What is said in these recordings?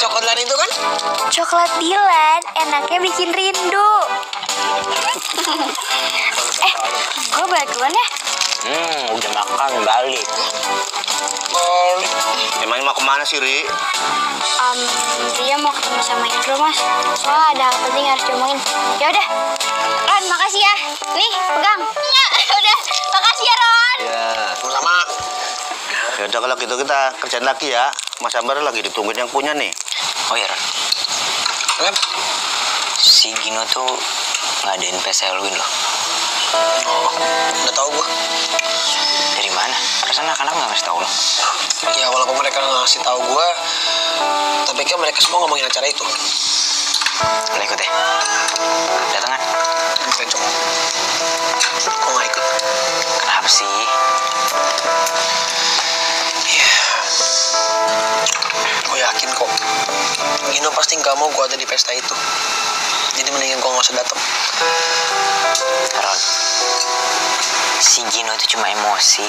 coklat itu kan? Coklat Dilan enaknya bikin rindu. Gue balik duluan ya. Udah makan balik. Emangnya mau kemana sih, Ri? Dia mau ketemu sama Indro, Mas. Soalnya ada hal penting yang harus diomongin. Ya udah. Ron, makasih ya. Nih, pegang. Udah, makasih ya, Ron. Ya, Sama. ya udah kalau gitu kita kerjaan lagi ya. Mas Ambar lagi ditungguin yang punya nih. Oh iya, Ron. Kenapa? Si Gino tuh ngadain pesta Halloween loh. Oh, udah tahu gua. Dari mana? Perasaan anak-anak nggak ngasih tahu loh. Ya walaupun mereka nggak ngasih tahu gua, tapi kan mereka semua ngomongin acara itu. Boleh ikut ya? Datang kan? Bukan cuma. Kok nggak ikut? Kenapa sih? Ya, gue yakin kok. Gino pasti nggak mau gua ada di pesta itu. Jadi mendingan gua nggak usah datang. Ron, si Gino itu cuma emosi.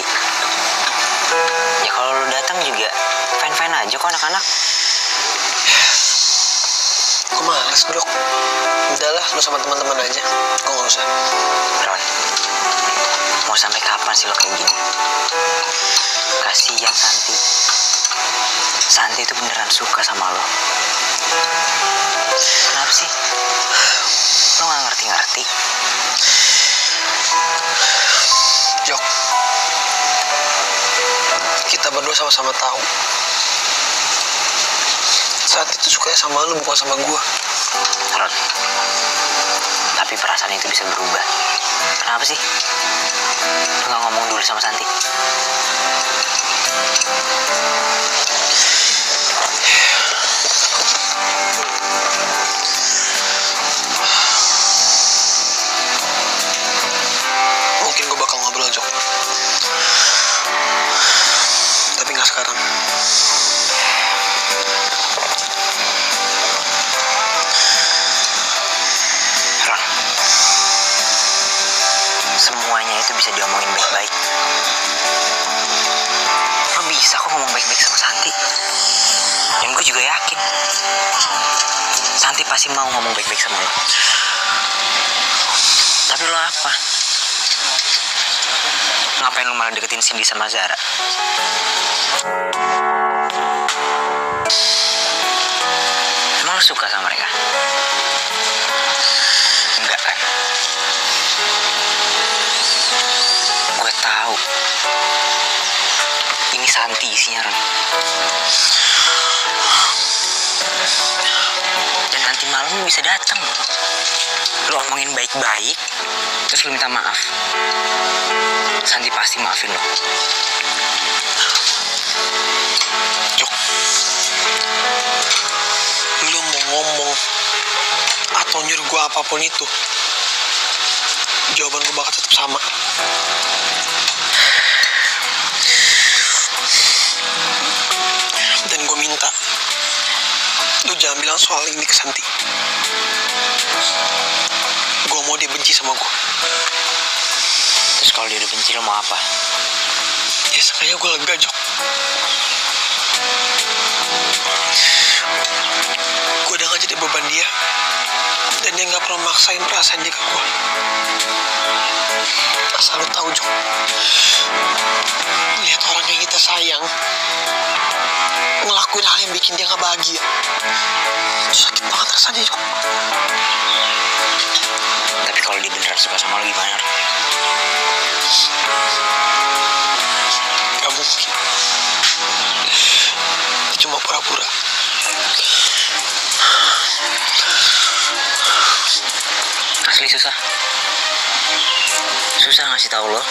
Ya kalau lu datang juga fine-fine aja kok anak-anak. Gue males, Bro. Udahlah, lu sama teman-teman aja. Gue nggak usah. Ron, mau sampai kapan sih lo kayak gini? Kasihan Santi. Santi itu beneran suka sama lo. Kenapa sih? Lo gak ngerti-ngerti? Jok, kita berdua sama-sama tahu. Saat itu sukanya sama lu, bukan sama gua. Ron, tapi perasaan itu bisa berubah. Kenapa sih? Lo gak ngomong dulu sama Santi? Mungkin gue bakal ngobrol, Jok. Tapi nggak sekarang. Ron, semuanya itu bisa diomongin baik-baik. Lo bisa kok ngomong baik-baik sama Santi. Dan gue juga yakin Santi pasti mau ngomong baik-baik sama lo. Tapi lo apa? Ngapain lo malah deketin Cindy sama Zara? Emang lo suka sama mereka? Enggak kan? Gue tahu ini Santi isinya, Ron. Dan nanti malam lo bisa datang. Lo omongin baik-baik, terus lo minta maaf. Santi pasti maafin lo. Jok, lu mau ngomong atau nyuruh gue apapun itu, jawaban gue bakal tetap sama. Dan gue minta lu jangan bilang soal ini ke Santi. Gue mau dia benci sama gue. Terus kalau dia udah benci lo mau apa? Ya sekalinya gue lega, Jok. Gue udah gak jadi beban dia. Dan dia gak pernah maksain perasaan dia ke gue. Asal lu tahu, Jok, lihat orang yang kita sayang ngelakuin hal yang bikin dia gak bahagia, itu sakit banget rasanya, Jok. Tapi kalau dia beneran suka sama lo gimana? Gak mungkin. Dia cuma pura-pura. Asli susah. Susah ngasih tahu lo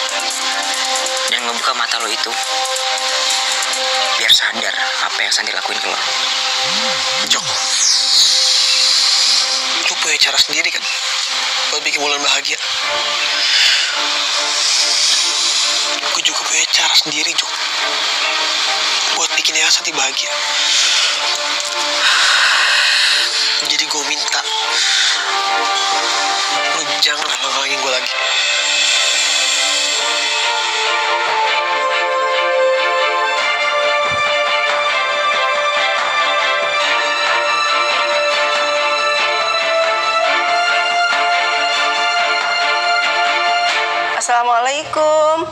dan ngebuka mata lo itu biar sadar apa yang Santi lakuin ke lo. Jok, lu punya cara sendiri kan buat bikin Wulan bahagia. Gue juga punya cara sendiri, Jok, buat bikin Santi bahagia. Jadi gue minta lu jangan halang-halangin gue lagi. Assalamualaikum.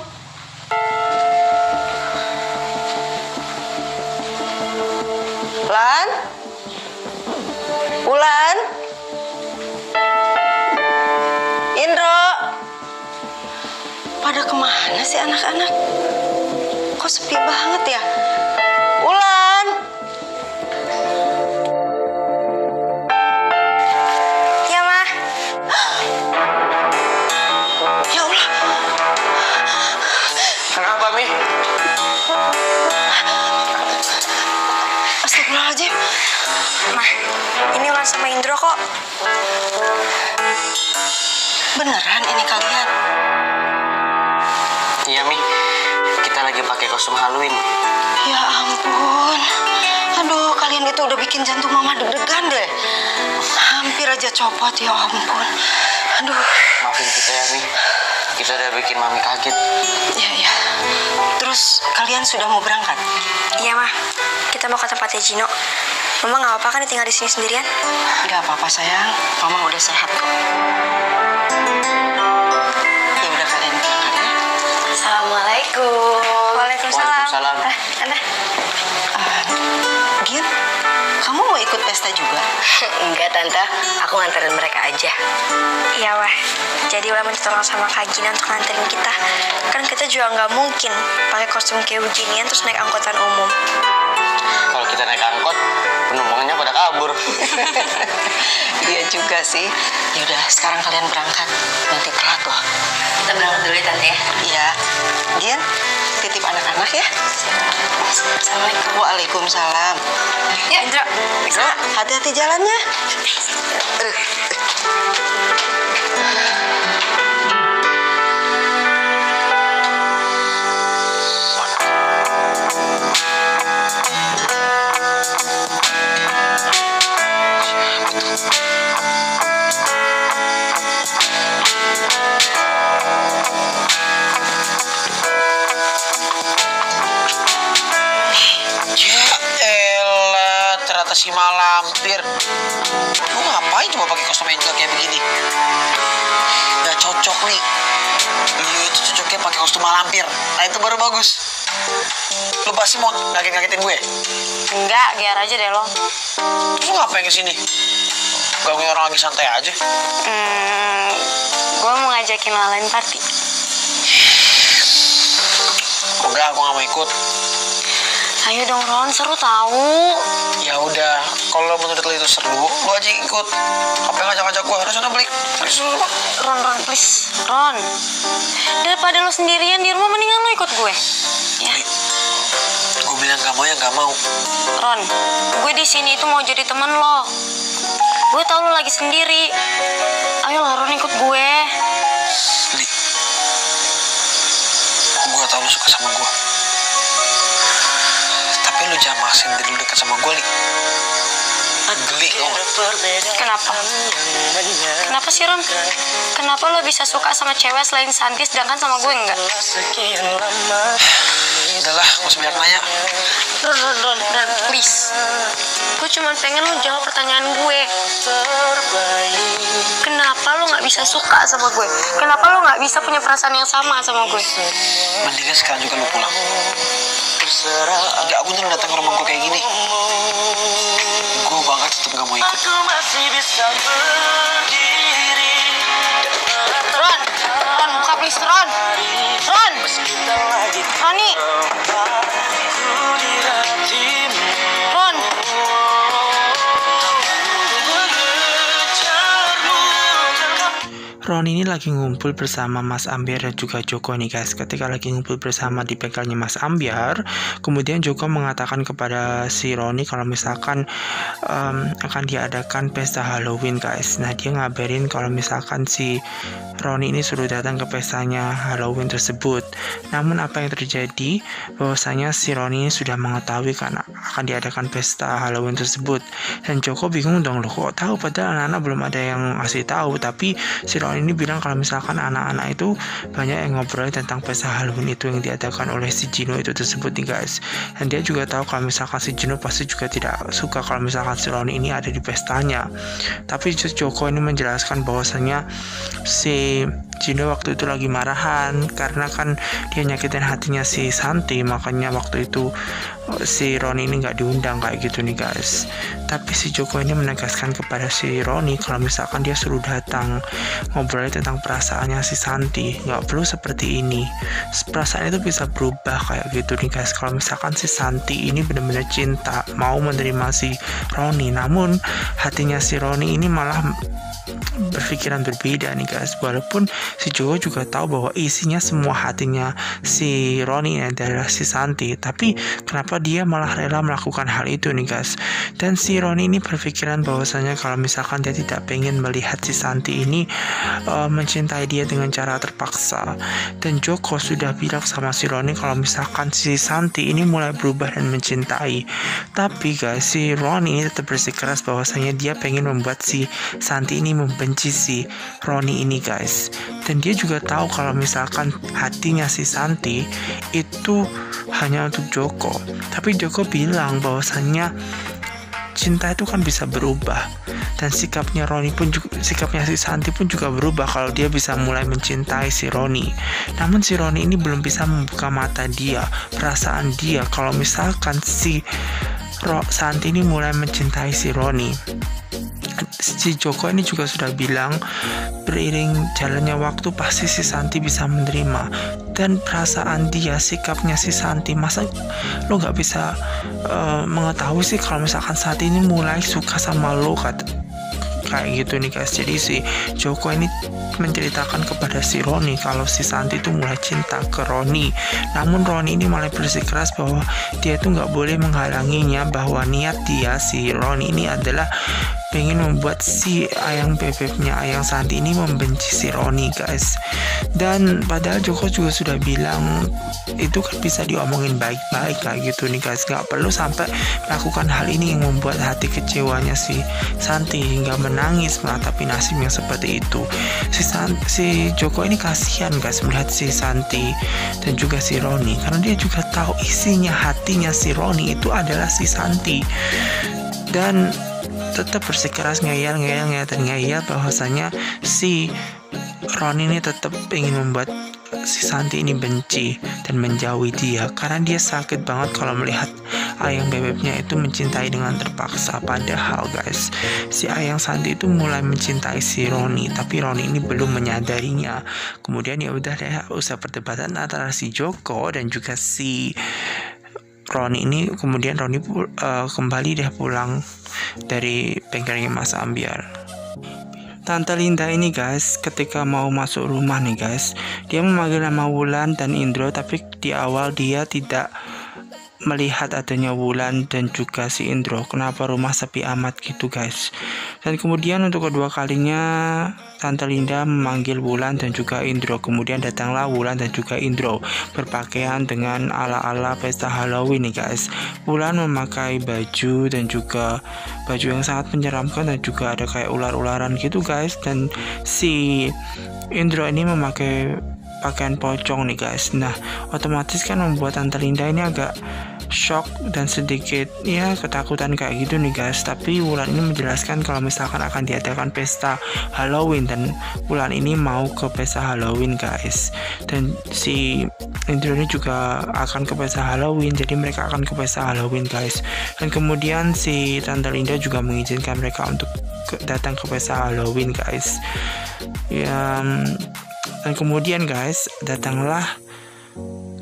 Lan? Ulan? Indro? Pada kemana sih anak-anak? Kok sepi banget ya? Ulan? Ya, Ma. Ya Allah. Kenapa, Mi? Astagfirullahaladzim. Ma, ini Ulan sama Indro kok. Beneran ini kalian? Iya, Mi. Kita lagi pakai kostum Halloween. Ya ampun. Aduh, kalian itu udah bikin jantung mama deg-degan deh. Hampir aja copot, ya ampun. Aduh. Maafin kita ya, Mi. Kita udah bikin Mami kaget. Ya. Terus kalian sudah mau berangkat? Iya, Ma. Kita mau ke tempatnya Gino. Mama nggak apa-apa kan tinggal di sini sendirian? Gak apa-apa sayang, mama udah sehat kok. Ya udah kalian berangkat ya. Assalamualaikum. Waalaikumsalam. Waalaikumsalam. Tante. Gin, kamu mau ikut pesta juga? Enggak, Tante. Aku nganterin mereka aja. Iya, Wah. Jadi Ulan minta tolong sama Kak Gina untuk nganterin kita. Kan kita juga nggak mungkin pakai kostum kayak beginian terus naik angkutan umum. Kalau kita naik angkot, penumpangnya pada kabur. Iya juga sih. Ya udah, sekarang kalian berangkat. Nanti telat loh. Kita berangkat dulu ya, Tante ya. Iya. Gin, titip anak-anak ya. Assalamualaikum. Waalaikumsalam. Ya, Indro. Indro, hati-hati jalannya. Ternyata si malampir. Lu ngapain cuma pakai kostum angel kayak begini? Gak cocok nih. Lu itu cocoknya pakai kostum malampir. Nah itu baru bagus. Lu pasti mau ngagetin gue. Enggak, biar aja deh lo. Terus lu ngapain kesini? Gangguin orang lagi santai aja. Gue mau ngajakin lo lain party. Enggak, gue gak mau ikut. Ayo dong Ron, seru tahu. Ya udah, kalau menurut lo itu seru, lo aja ikut. Apa yang ngajak-ngajak gue? Harusnya balik. Ron, please. Ron, daripada lo sendirian di rumah, mendingan lo ikut gue. Ya. Gue bilang gak mau ya gak mau. Ron, gue di sini itu mau jadi temen lo. Gue tahu lo lagi sendiri. Ayolah Ron, ikut gue. Li, gue tau lo suka sama gue. Tapi lo jangan maksain diri lo dekat sama gue, Li. Geli lo. Kenapa? Kenapa sih Ron? Kenapa lo bisa suka sama cewek selain Santi sedangkan sama gue enggak? Udahlah, gak usah banyak nanya. Ron, please. Gue cuma pengen lo jawab pertanyaan gue. Kenapa lo gak bisa suka sama gue? Kenapa lo gak bisa punya perasaan yang sama sama gue? Mendingan sekarang juga lo pulang. Gak guna lo datang ke rumah gue kayak gini. Gue banget tetep gak mau ikut. Ron, buka please, Ron. Roni. Ron. Ron ini lagi ngumpul bersama Mas Ambyar dan juga Joko nih guys. Ketika lagi ngumpul bersama di bengkelnya Mas Ambyar, kemudian Joko mengatakan kepada si Roni kalau misalkan akan diadakan pesta Halloween guys. Nah dia ngabarin kalau misalkan si Roni ini suruh datang ke pestanya Halloween tersebut. Namun apa yang terjadi, bahwasanya si Roni ini sudah mengetahui karena akan diadakan pesta Halloween tersebut. Dan Joko bingung dong, loh kok tahu, padahal anak-anak belum ada yang ngasih tahu. Tapi si Roni ini bilang kalau misalkan anak-anak itu banyak yang ngobrol tentang pesta Halloween itu yang diadakan oleh si Gino itu tersebut nih guys. Dan dia juga tahu kalau misalkan si Gino pasti juga tidak suka kalau misalkan si Roni ini ada di pestanya. Tapi Joko ini menjelaskan bahwasanya si Gino waktu itu lagi marahan karena kan dia nyakitin hatinya si Santi, makanya waktu itu si Roni ini nggak diundang kayak gitu nih guys. Tapi si Joko ini menegaskan kepada si Roni kalau misalkan dia suruh datang ngobrol tentang perasaannya si Santi, nggak perlu seperti ini, perasaan itu bisa berubah kayak gitu nih guys. Kalau misalkan si Santi ini benar-benar cinta mau menerima si Roni, namun hatinya si Roni ini malah berpikiran berbeda nih guys. Walaupun si Joko juga tahu bahwa isinya semua hatinya si Roni adalah si Santi, tapi kenapa dia malah rela melakukan hal itu nih guys. Dan si Roni ini berpikiran bahwasanya kalau misalkan dia tidak pengen melihat si Santi ini mencintai dia dengan cara terpaksa. Dan Joko sudah bilang sama si Roni kalau misalkan si Santi ini mulai berubah dan mencintai, tapi guys si Roni ini tetap bersikeras bahwasanya dia pengen membuat si Santi ini membenci si Roni ini guys. Dan dia juga tahu kalau misalkan hatinya si Santi itu hanya untuk Joko, tapi Joko bilang bahwasanya cinta itu kan bisa berubah, dan sikapnya Roni pun juga, sikapnya si Santi pun juga berubah kalau dia bisa mulai mencintai si Roni. Namun si Roni ini belum bisa membuka mata dia, perasaan dia kalau misalkan si Santi ini mulai mencintai si Roni. Si Joko ini juga sudah bilang beriring jalannya waktu pasti si Santi bisa menerima. Dan perasaan dia, sikapnya si Santi, masa lo gak bisa mengetahui sih kalau misalkan Santi ini mulai suka sama lo kayak gitu nih guys. Jadi si Joko ini menceritakan kepada si Roni kalau si Santi itu mulai cinta ke Roni. Namun Roni ini malah bersikeras bahwa dia itu nggak boleh menghalanginya, bahwa niat dia si Roni ini adalah pengen membuat si ayang bebeknya ayang Santi ini membenci si Roni guys. Dan padahal Joko juga sudah bilang itu kan bisa diomongin baik-baik kayak gitu nih guys, nggak perlu sampai melakukan hal ini yang membuat hati kecewanya si Santi hingga menangis meratapi nasib yang seperti itu. Si Joko ini kasihan guys melihat si Santi dan juga si Roni, karena dia juga tahu isinya hatinya si Roni itu adalah si Santi. Dan tetap bersikeras ngeyel bahwasanya si Roni ini tetap ingin membuat si Santi ini benci dan menjauhi dia, karena dia sakit banget kalau melihat ayang bebeknya itu mencintai dengan terpaksa. Padahal guys si ayang Santi itu mulai mencintai si Roni, tapi Roni ini belum menyadarinya. Kemudian ya udah deh, usah perdebatan antara si Joko dan juga si Roni ini. Kemudian Roni kembali deh pulang dari bengkelnya Mas Ambyar. Tante Linda ini guys ketika mau masuk rumah nih guys, dia memanggil nama Wulan dan Indro, tapi di awal dia tidak melihat adanya Wulan dan juga si Indro. Kenapa rumah sepi amat gitu guys. Dan kemudian untuk kedua kalinya Tante Linda memanggil Wulan dan juga Indro. Kemudian datanglah Wulan dan juga Indro berpakaian dengan ala-ala pesta Halloween nih guys. Wulan memakai baju dan juga baju yang sangat menyeramkan dan juga ada kayak ular-ularan gitu guys. Dan si Indro ini memakai pakaian pocong nih guys. Nah otomatis kan membuat Tante Linda ini agak shock dan sedikit ya ketakutan kayak gitu nih guys. Tapi Wulan ini menjelaskan kalau misalkan akan diadakan pesta Halloween dan Wulan ini mau ke pesta Halloween guys. Dan si Indro ini juga akan ke pesta Halloween, jadi mereka akan ke pesta Halloween guys. Dan kemudian si Tante Linda juga mengizinkan mereka untuk datang ke pesta Halloween guys ya. Dan kemudian guys datanglah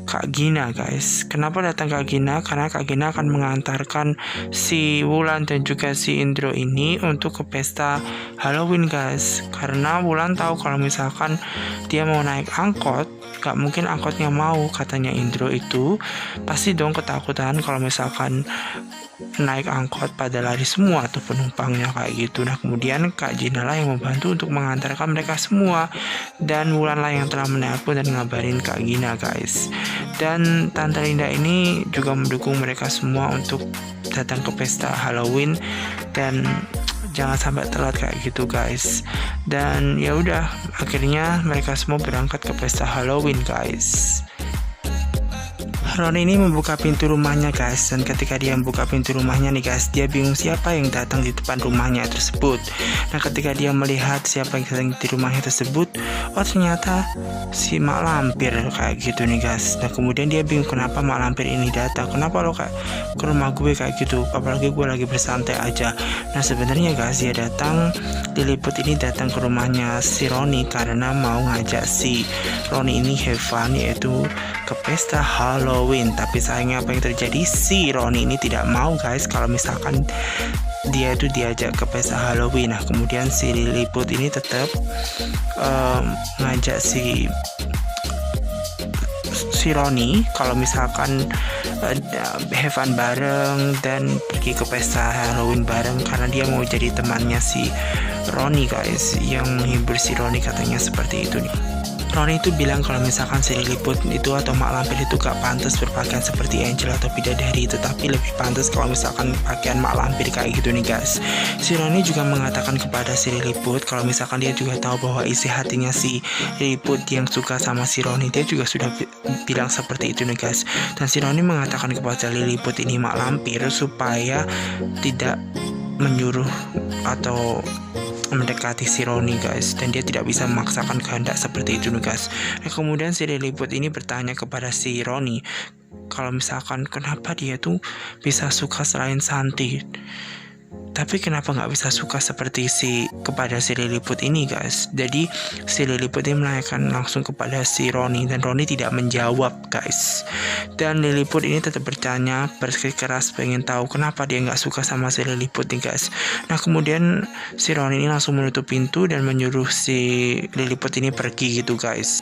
Kak Gina guys. Kenapa datang Kak Gina? Karena Kak Gina akan mengantarkan si Wulan dan juga si Indro ini untuk ke pesta Halloween guys. Karena Wulan tahu kalau misalkan dia mau naik angkot, gak mungkin angkotnya mau, katanya Indro itu pasti dong ketakutan kalau misalkan naik angkot pada lari semua tuh penumpangnya kayak gitu. Nah kemudian Kak Gina lah yang membantu untuk mengantarkan mereka semua, dan Wulan lah yang telah menelpon dan ngabarin Kak Gina guys. Dan Tante Linda ini juga mendukung mereka semua untuk datang ke pesta Halloween dan jangan sampai telat kayak gitu guys. Dan ya udah akhirnya mereka semua berangkat ke pesta Halloween guys. Roni ini membuka pintu rumahnya guys, dan ketika dia membuka pintu rumahnya nih guys, dia bingung siapa yang datang di depan rumahnya tersebut. Nah ketika dia melihat siapa yang datang di rumahnya tersebut, oh ternyata si mak lampir kayak gitu nih guys. Nah kemudian dia bingung kenapa mak lampir ini datang, kenapa lo kayak ke rumah gue kayak gitu, apalagi gue lagi bersantai aja. Nah sebenarnya guys, dia datang, Lilliput ini datang ke rumahnya si Roni karena mau ngajak si Roni ini have fun, yaitu ke pesta Halloween. Tapi sayangnya apa yang terjadi, si Roni ini tidak mau guys kalau misalkan dia itu diajak ke pesta Halloween. Nah kemudian si Lilliput ini tetap ngajak si Roni kalau misalkan have fun bareng dan pergi ke pesta Halloween bareng, karena dia mau jadi temannya si Roni guys, yang menghibur si Roni, katanya seperti itu nih. Roni itu bilang kalau misalkan si Lilliput itu atau mak lampir itu gak pantas berpakaian seperti Angel atau bidadari, tetapi lebih pantas kalau misalkan pakaian mak lampir kayak gitu nih guys. Si Roni juga mengatakan kepada si Lilliput kalau misalkan dia juga tahu bahwa isi hatinya si Lilliput yang suka sama si Roni, dia juga sudah bilang seperti itu nih guys. Dan si Roni mengatakan kepada Lilliput ini mak lampir supaya tidak menyuruh atau mendekati si Roni guys, dan dia tidak bisa memaksakan kehendak seperti itu nih guys. Nah kemudian si Lilliput ini bertanya kepada si Roni kalau misalkan kenapa dia tuh bisa suka selain Santi, tapi kenapa nggak bisa suka seperti kepada si Lilliput ini guys. Jadi si Lilliput ini menanyakan langsung kepada si Roni, dan Roni tidak menjawab guys. Dan Lilliput ini tetap bertanya bersikeras pengen tahu kenapa dia nggak suka sama si Lilliput nih guys. Nah kemudian si Roni ini langsung menutup pintu dan menyuruh si Lilliput ini pergi gitu guys.